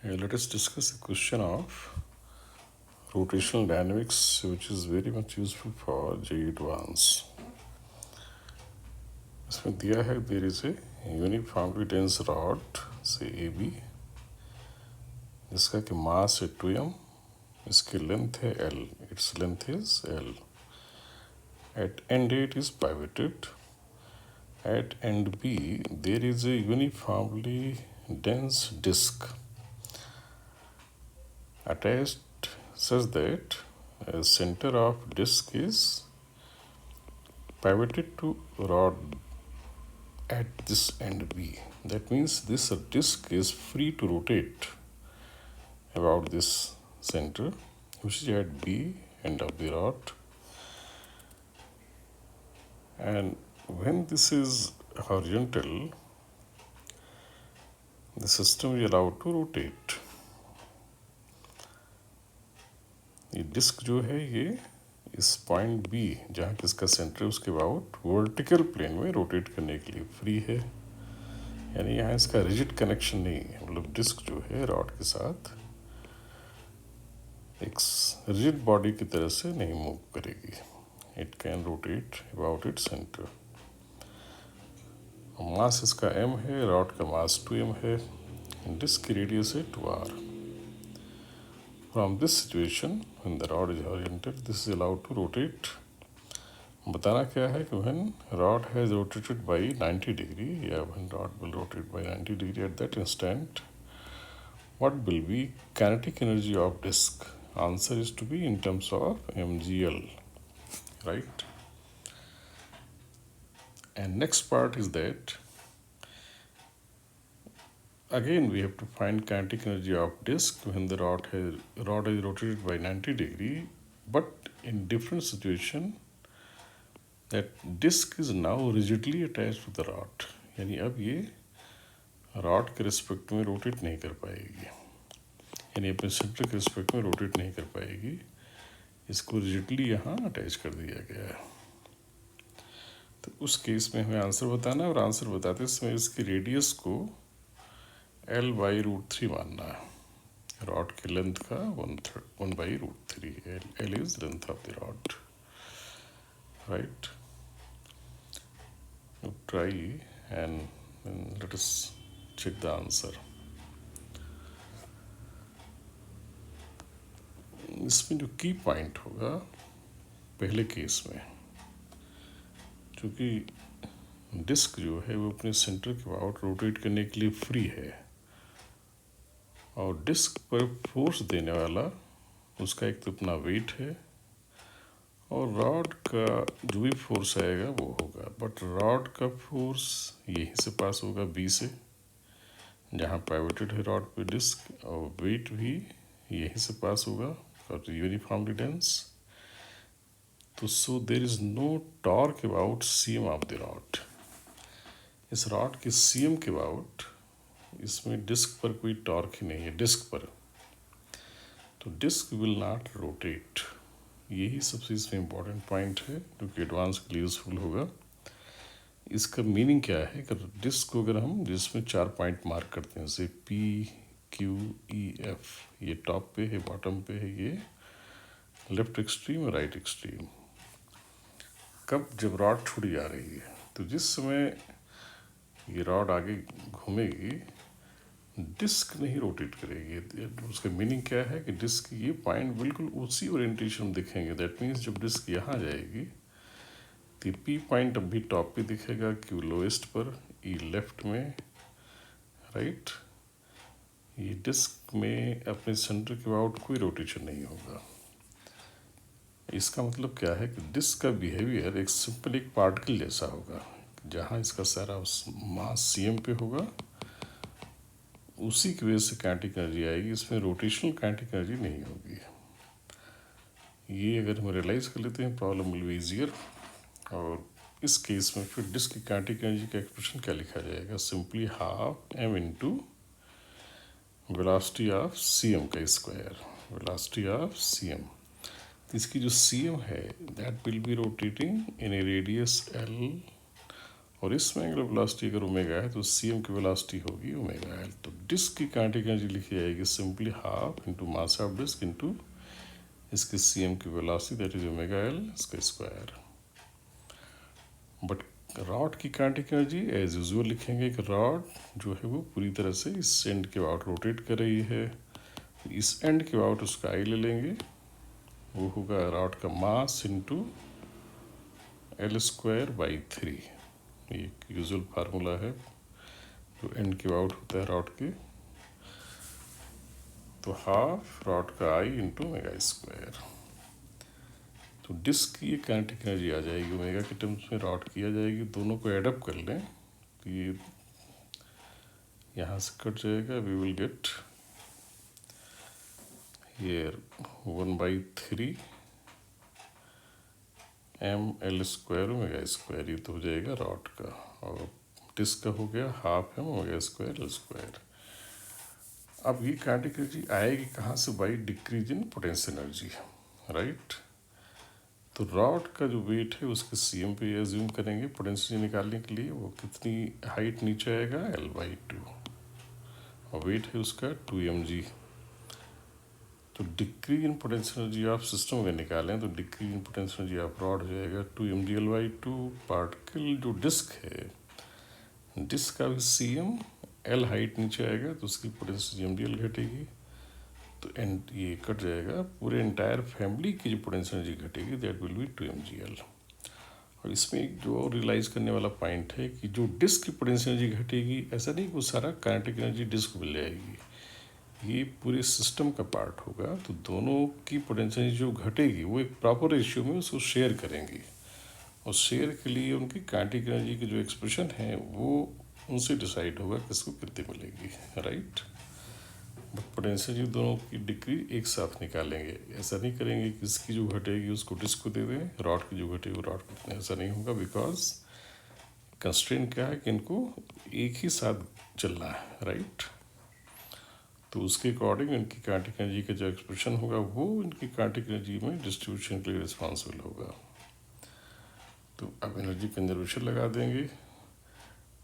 Let us discuss the question of rotational dynamics, which is very much useful for JEE Advance. इसमें दिया है there is a uniformly dense rod, say AB, जिसका कि मास है 2m, इसकी length है L, its length is L. At end A it is pivoted. At end B there is a uniformly dense disk attached such that a center of disk is pivoted to rod at this end B. That means this disk is free to rotate about this center, which is at B end of the rod. And when this is horizontal, the system is allowed to rotate. ये disc जो है ये इस point B जहाँ किसका centre है उसके about vertical plane में रोटेट करने के लिए फ्री है, यानी यहाँ इसका रिजिड कनेक्शन नहीं है, मतलब डिस्क जो है रॉड के साथ एक रिजिड बॉडी की तरह से नहीं मूव करेगी. It can rotate about it centre. Mass इसका m है, रॉड का मास 2m है, डिस्क की रेडियस है 2r. From this situation, when the rod is horizontal, this is allowed to rotate. बताना क्या है कि when rod has rotated by 90 degree, या when rod will rotate by 90 degree at that instant, what will be kinetic energy of disk? Answer is to be in terms of mgl, right? And next part is that again we have to find kinetic energy of disk when the rod is rotated by 90 degree, but in different situation that disk is now rigidly attached to the rod. यानी अब ये rod के respect में rotate नहीं कर पाएगी, यानी अपने सेंटर के रिस्पेक्ट में रोटेट नहीं कर पाएगी. इसको रिजिडली यहाँ अटैच कर दिया गया है. तो उस केस में हमें आंसर बताना है, और आंसर बताते समय इसकी रेडियस को L/√3 मानना है. रॉड की लेंथ का 1/√3. L is length of the rod, right? You try and let us check the answer. इसमें जो की पॉइंट होगा पहले केस में, क्योंकि डिस्क जो है वो अपने सेंटर के अबाउट रोटेट करने के लिए फ्री है, और डिस्क पर फोर्स देने वाला उसका एक तो अपना वेट है, और रॉड का जो भी फोर्स आएगा वो होगा. बट रॉड का फोर्स यहीं से पास होगा बी से, जहाँ पाइवोटेड है रॉड पे डिस्क, और वेट भी यहीं से पास होगा और यूनिफॉर्मली डेंस. तो so there is no torque about CM of the rod. इस रॉड के सीएम के अबाउट इसमें डिस्क पर कोई टॉर्क ही नहीं है डिस्क पर, तो डिस्क विल नॉट रोटेट. यही सबसे इसमें इम्पॉर्टेंट पॉइंट है जो कि एडवांस के लिए यूजफुल होगा. इसका मीनिंग क्या है कि डिस्क को अगर हम जिसमें 4 पॉइंट मार्क करते हैं, जैसे P/Q/E/F, ये टॉप पे है, बॉटम पे है, ये लेफ्ट एक्सट्रीम और राइट एक्सट्रीम. कब जब रॉड छूट जा रही है, तो जिस समय ये रॉड आगे घूमेगी डिस्क नहीं रोटेट करेगी. उसका मीनिंग क्या है कि डिस्क ये पॉइंट बिल्कुल उसी ओरिएंटेशन में दिखेंगे. दैट मीन्स जब डिस्क यहाँ जाएगी तो पी पॉइंट अब भी टॉप पे दिखेगा, क्यू लोएस्ट पर, ई लेफ्ट में, राइट. ये डिस्क में अपने सेंटर के अबाउट कोई रोटेशन नहीं होगा. इसका मतलब क्या है कि डिस्क का बिहेवियर एक सिंपल एक पार्टिकल जैसा होगा, जहाँ इसका सारा मास सीएम पे होगा, उसी की वजह से काइनेटिक एनर्जी आएगी. इसमें रोटेशनल काइनेटिक एनर्जी नहीं होगी. ये अगर हम रियलाइज कर लेते हैं प्रॉब्लम विल बी ईजियर. और इस केस में फिर डिस्क की काइनेटिक एनर्जी का एक्सप्रेशन क्या लिखा जाएगा? Simply half m into velocity of CM का स्क्वायर, वेलोसिटी ऑफ सीएम. इसकी जो सीएम है that will be rotating in a radius L और इसमें एंगुलर वेलोसिटी अगर ओमेगा है तो सी एम की वेलोसिटी होगी ओमेगा एल। तो डिस्क की काइनेटिक एनर्जी लिखी जाएगी simply half into mass of disc into इसकी सी एम की velocity that is omega L इसका स्क्वायर। बट रॉड की काइनेटिक एनर्जी एज यूजुअल लिखेंगे कि रॉड जो है वो पूरी तरह से इस एंड के अबाउट रोटेट कर रही है, इस एंड के अबाउट उसका आई ले लेंगे, वो होगा रॉड का mass into L square by 3। ये एक यूजुअल फार्मूला है जो एंड के अबाउट होता है रॉड के। तो हाफ रॉड का आई इंटू ओमेगा स्क्वायर। तो डिस्क की ये काइनेटिक एनर्जी आ जाएगी ओमेगा के टर्म्स में, रॉड की आ जाएगी। दोनों को एडअप कर लें तो ये यहाँ से कट जाएगा, we will get here 1/3 M L square omega square. ये तो हो जाएगा रॉड का, और डिस्क का हो गया half M omega square L square. अब ये काइनेटिक एनर्जी आएगी कहाँ से? By decrease in potential energy, right. तो रॉड का जो वेट है उसके सी एम पे एज्यूम करेंगे पोटेंशियल निकालने के लिए। वो कितनी हाइट नीचे आएगा? L/2, और वेट है उसका 2mg। तो decrease in potential energy of system अगर निकालें तो decrease in potential energy of rod हो जाएगा 2mg L/2। पार्टिकल जो डिस्क है, डिस्क का भी सी एम एल हाइट नीचे आएगा तो उसकी पोटेंशियल mgl घटेगी। तो एंड ये कट जाएगा, पूरे एंटायर फैमिली की जो पोटेंशियल एनर्जी घटेगी दैट विल बी 2mgl। और इसमें एक जो और रियलाइज करने वाला पॉइंट है कि जो डिस्क की पोटेंशियल एनर्जी घटेगी, ऐसा नहीं कि वो सारा काइनेटिक एनर्जी डिस्क को मिल जाएगी, ये पूरे सिस्टम का पार्ट होगा। तो दोनों की पोटेंशियल एनर्जी जो घटेगी वो एक प्रॉपर रेशियो में उसको शेयर करेंगी, और शेयर के लिए उनकी काइनेटिक एनर्जी की जो एक्सप्रेशन है वो उनसे डिसाइड होगा किसको कितनी मिलेगी, राइट। बट पोटेंशियल एनर्जी दोनों की डिग्री एक साथ निकालेंगे। ऐसा नहीं करेंगे कि इसकी जो घटेगी उसको डिस्क को दे दें, रॉड की जो घटेगी वो रॉड को। ऐसा नहीं होगा, बिकॉज कंस्ट्रेंट क्या है कि इनको एक ही साथ चलना है, राइट। तो उसके अकॉर्डिंग इनकी काइनेटिक एनर्जी का जो एक्सप्रेशन होगा वो इनकी काइनेटिक एनर्जी में डिस्ट्रीब्यूशन के लिए रिस्पॉन्सिबल होगा। तो अब एनर्जी कंजर्वेशन लगा देंगे।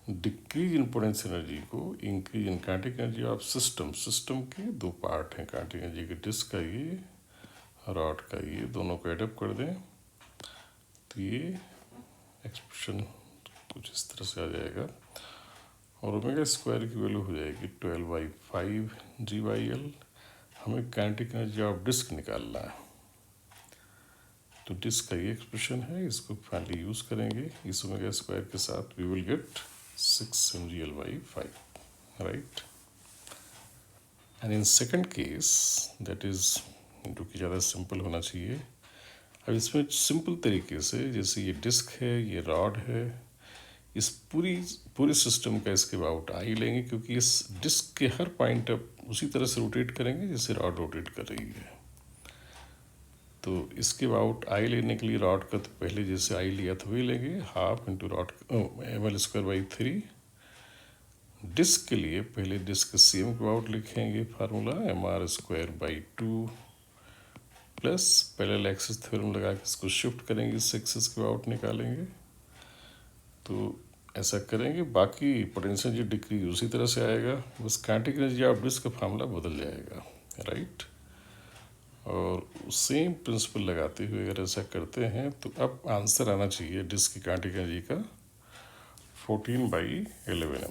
डिक्रीज इन पोटेंशियल एनर्जी को increase in kinetic energy of system. System के दो पार्ट हैं काइनेटिक एनर्जी के, डिस्क का ये, रॉड का ये, दोनों को एडअप कर दें तो ये एक्सप्रेशन कुछ इस तरह से आ जाएगा। और ओमेगा स्क्वायर की वैल्यू हो जाएगी 12/5 g/l। हमें काइनेटिक एनर्जी ऑफ डिस्क निकालना है, तो डिस्क का ये एक्सप्रेशन है, इसको फाइनली यूज़ करेंगे इस ओमेगा स्क्वायर के साथ। We will get 6 mgl/5, right? And in second case, that is, जो कि ज़्यादा सिंपल होना चाहिए। अब इसमें सिंपल तरीके से, जैसे ये डिस्क है, ये रॉड है, इस पूरे सिस्टम का इसके अबाउट आई लेंगे, क्योंकि इस डिस्क के हर पॉइंट अब उसी तरह से रोटेट करेंगे जैसे रॉड रोटेट कर रही है। तो इसके अबाउट आई लेने के लिए रॉड का तो पहले जैसे आई लिया था वही लेंगे, half into rod ml²/3। Disc के लिए पहले डिस्क सी एम के अबाउट लिखेंगे formula mr²/2 plus parallel axis theorem लगा के इसको शिफ्ट करेंगे, इस एक्सिस के अबाउट निकालेंगे। तो ऐसा करेंगे, बाकी पोटेंशियल एनर्जी डिक्रीज उसी तरह से आएगा, बस काइनेटिक एनर्जी ऑफ डिस्क का फार्मूला बदल जाएगा, राइट। और सेम प्रिंसिपल लगाते हुए अगर ऐसा करते हैं तो अब आंसर आना चाहिए डिस्क की काइनेटिक एनर्जी का 14/11